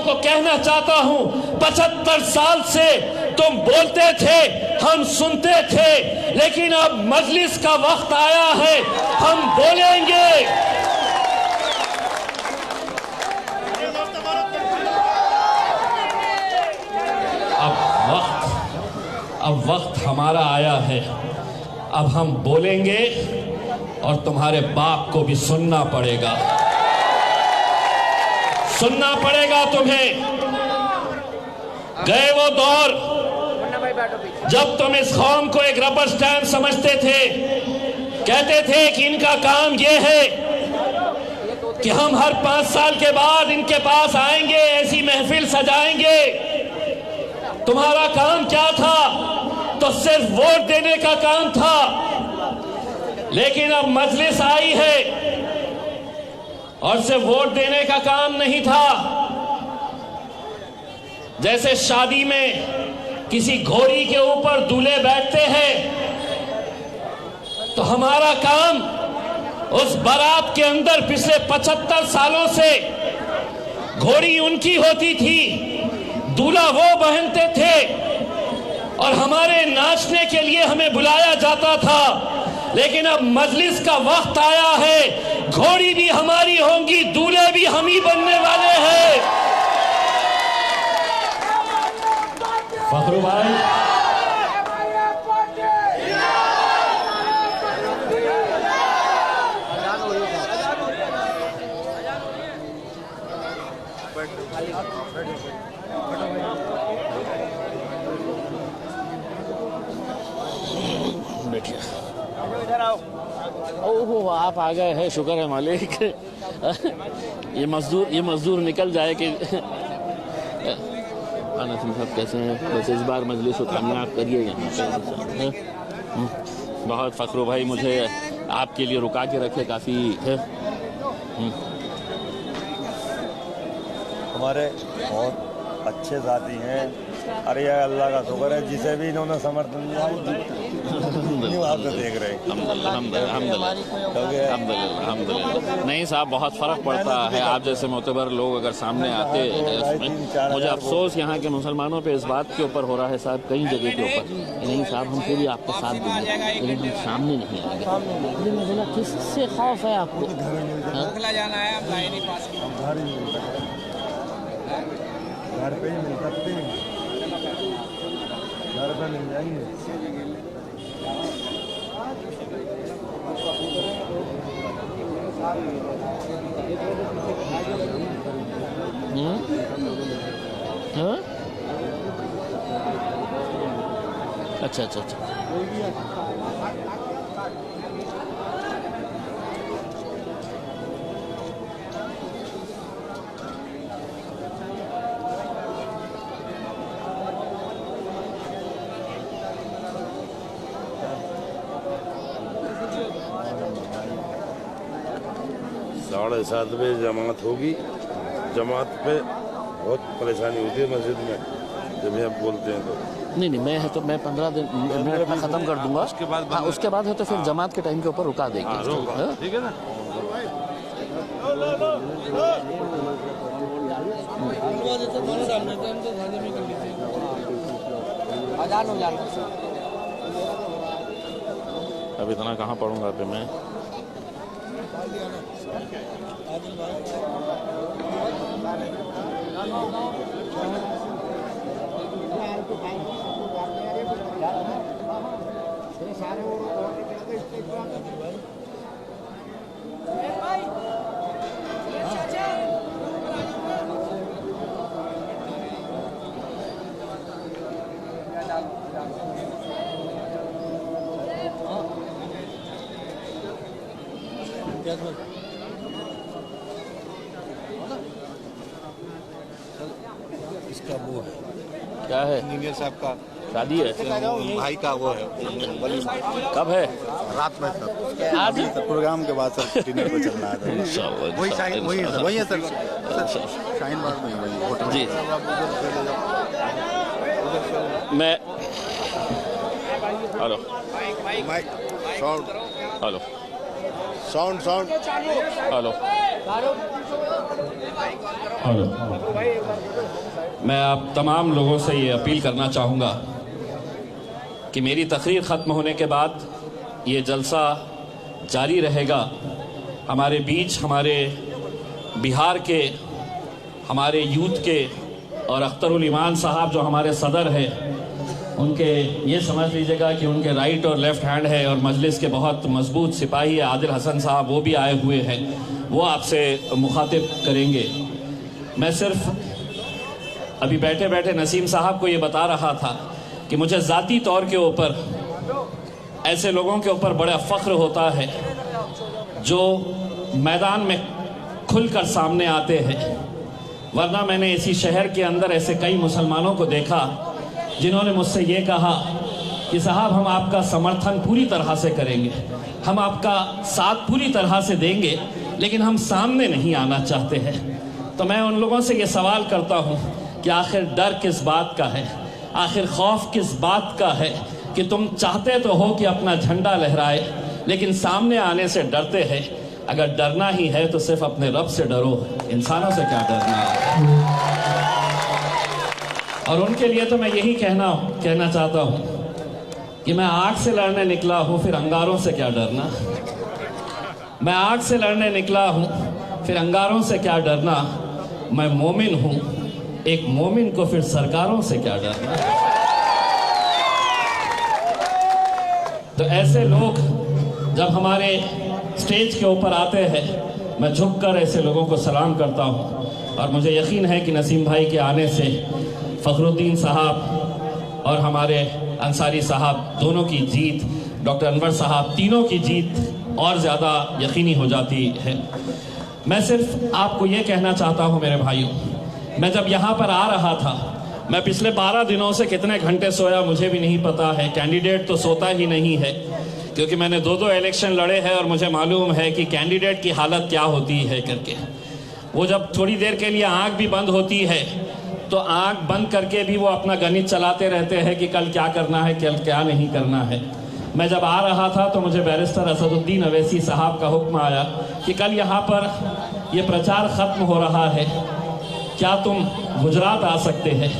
को कहना चाहता हूं, 75 साल से तुम बोलते थे, हम सुनते थे, लेकिन अब मजलिस का वक्त आया है, हम बोलेंगे। अब वक्त हमारा आया है, अब हम बोलेंगे और तुम्हारे बाप को भी सुनना पड़ेगा, सुनना पड़ेगा तुम्हें। गए वो दौर जब तुम इस कौम को एक रबर स्टैंप समझते थे, कहते थे कि इनका काम ये है कि हम हर 5 साल के बाद इनके पास आएंगे, ऐसी महफिल सजाएंगे। तुम्हारा काम क्या था? तो सिर्फ वोट देने का काम था। लेकिन अब मजलिस आई है और सिर्फ वोट देने का काम नहीं था। जैसे शादी में किसी घोड़ी के ऊपर दूल्हे बैठते हैं, तो हमारा काम उस बारात के अंदर पिछले 75 सालों से घोड़ी उनकी होती थी, दूल्हा वो पहनते थे और हमारे नाचने के लिए हमें बुलाया जाता था। लेकिन अब मजलिस का वक्त आया है, घोड़ी भी हमारी होंगी, दूल्हे भी हम ही बनने वाले हैं। फखरू भाई, ओहो, आप आ गए हैं, शुक्र है मालिक। ये मजदूर निकल जाए कि सिंह साहब कैसे हैं? बस इस बार मजलिस को कामयाब करिए यहाँ पे। बहुत फखरू भाई मुझे आपके लिए रुका के रखे, काफ़ी है। हमारे बहुत अच्छे साथी हैं। अरे यार अल्लाह का शुक्र है, जिसे भी इन्होंने समर्थन दिया आप तो देख रहे हैं। अल्हम्दुलिल्लाह। नहीं साहब, बहुत फ़र्क पड़ता है। आप जैसे मोतबर लोग अगर सामने आते हैं, मुझे अफसोस यहाँ के मुसलमानों पे इस बात के ऊपर हो रहा है साहब, कई जगह के ऊपर। नहीं साहब, हम फिर भी आपका साथ देंगे, लेकिन हम सामने नहीं आएंगे। मैं बोला, किससे खौफ है आपको? घर पे ही मिल सकते हैं, घर पे मिल जाएंगे। अच्छा अच्छा अच्छा। साढ़े 7 बजे जमात होगी। जमात पे बहुत परेशानी होती है मस्जिद में जब आप बोलते हैं तो। नहीं, मैं है तो मैं 15 मिनट में ख़त्म कर दूंगा। हाँ, उसके बाद है तो फिर जमात के टाइम के ऊपर रुका देंगे। ठीक है ना? अब इतना कहाँ पढ़ूंगा पे मैं। इसका वो है, क्या है? इंजीनियर साहब का शादी है, भाई का वो है। कब है? रात में सर, आज प्रोग्राम के बाद सर डिनर पे चलना है। वही है सर, शाहीन बाग में वही होटल जी। मैं hello mic sound hello sound hello मैं आप तमाम लोगों से ये अपील करना चाहूँगा कि मेरी तकरीर ख़त्म होने के बाद ये जलसा जारी रहेगा। हमारे बीच हमारे बिहार के, हमारे यूथ के और अख्तरुल ईमान साहब जो हमारे सदर हैं, उनके ये समझ लीजिएगा कि उनके राइट और लेफ़्ट हैंड है, और मजलिस के बहुत मजबूत सिपाही है आदिल हसन साहब, वो भी आए हुए हैं, वो आपसे मुखातिब करेंगे। मैं सिर्फ अभी बैठे बैठे नसीम साहब को ये बता रहा था कि मुझे ज़ाती तौर के ऊपर ऐसे लोगों के ऊपर बड़ा फ़ख्र होता है जो मैदान में खुलकर सामने आते हैं, वरना मैंने इसी शहर के अंदर ऐसे कई मुसलमानों को देखा जिन्होंने मुझसे ये कहा कि साहब हम आपका समर्थन पूरी तरह से करेंगे, हम आपका साथ पूरी तरह से देंगे, लेकिन हम सामने नहीं आना चाहते हैं। तो मैं उन लोगों से ये सवाल करता हूँ कि आखिर डर किस बात का है, आखिर खौफ किस बात का है कि तुम चाहते तो हो कि अपना झंडा लहराए, लेकिन सामने आने से डरते हैं। अगर डरना ही है तो सिर्फ अपने रब से डरो, इंसानों से क्या डरना है। और उनके लिए तो मैं यही कहना चाहता हूँ कि मैं आग से लड़ने निकला हूँ, फिर अंगारों से क्या डरना। मैं आग से लड़ने निकला हूँ, फिर अंगारों से क्या डरना। मैं मोमिन हूँ, एक मोमिन को फिर सरकारों से क्या डरना। तो ऐसे लोग जब हमारे स्टेज के ऊपर आते हैं, मैं झुककर ऐसे लोगों को सलाम करता हूँ। और मुझे यकीन है कि नसीम भाई के आने से फ़खरुद्दीन साहब और हमारे अंसारी साहब दोनों की जीत, डॉक्टर अनवर साहब तीनों की जीत और ज़्यादा यकीनी हो जाती है। मैं सिर्फ आपको ये कहना चाहता हूँ मेरे भाइयों, मैं जब यहाँ पर आ रहा था, मैं पिछले 12 दिनों से कितने घंटे सोया मुझे भी नहीं पता है। कैंडिडेट तो सोता ही नहीं है, क्योंकि मैंने 2 इलेक्शन लड़े हैं और मुझे मालूम है कि कैंडिडेट की हालत क्या होती है करके। वो जब थोड़ी देर के लिए आँख भी बंद होती है तो आँख बंद करके भी वो अपना गणित चलाते रहते हैं कि कल क्या करना है, कल क्या नहीं करना है। मैं जब आ रहा था तो मुझे बैरिस्टर असदुद्दीन अवैसी साहब का हुक्म आया कि कल यहाँ पर ये प्रचार ख़त्म हो रहा है, क्या तुम गुजरात आ सकते हैं।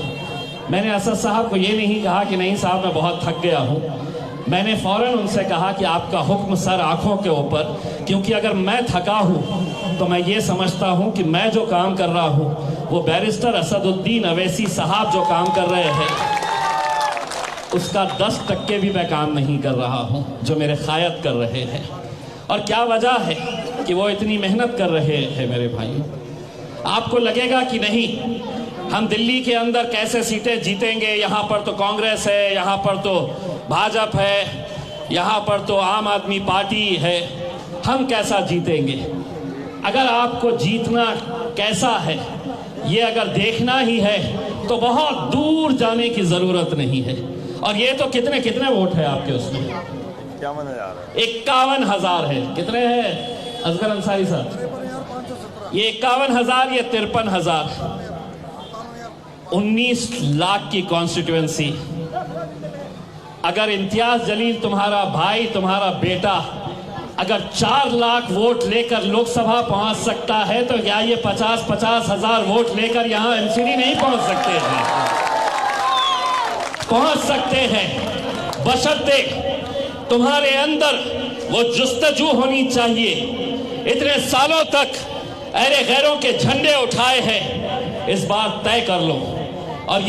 मैंने असद साहब को ये नहीं कहा कि नहीं साहब मैं बहुत थक गया हूँ, मैंने फ़ौरन उनसे कहा कि आपका हुक्म सर आँखों के ऊपर, क्योंकि अगर मैं थका हूँ तो मैं ये समझता हूँ कि मैं जो काम कर रहा हूँ वो बैरिस्टर असदुद्दीन अवैसी साहब जो काम कर रहे हैं उसका 10% भी मैं काम नहीं कर रहा हूँ जो मेरे क़ायद कर रहे हैं। और क्या वजह है कि वो इतनी मेहनत कर रहे हैं मेरे भाइयों। आपको लगेगा कि नहीं हम दिल्ली के अंदर कैसे सीटें जीतेंगे, यहाँ पर तो कांग्रेस है, यहाँ पर तो भाजपा है, यहाँ पर तो आम आदमी पार्टी है, हम कैसा जीतेंगे। अगर आपको जीतना कैसा है ये अगर देखना ही है तो बहुत दूर जाने की ज़रूरत नहीं है। और ये तो कितने वोट है आपके उसमें? 51,000 है। कितने हैं असगर अंसारी साहब? ये 51,000, ये 53,000, 19 लाख की कॉन्स्टिट्यूएंसी। अगर इम्तियाज जलील तुम्हारा भाई, तुम्हारा बेटा अगर 4 लाख वोट लेकर लोकसभा पहुंच सकता है तो क्या ये 50,000 वोट लेकर यहां एमसीडी नहीं पहुंच सकते हैं? पहुंच सकते हैं, बशर्ते तुम्हारे अंदर वो जुस्तजू होनी चाहिए। इतने सालों तक अरे गैरों के झंडे उठाए हैं, इस बार तय कर लो। और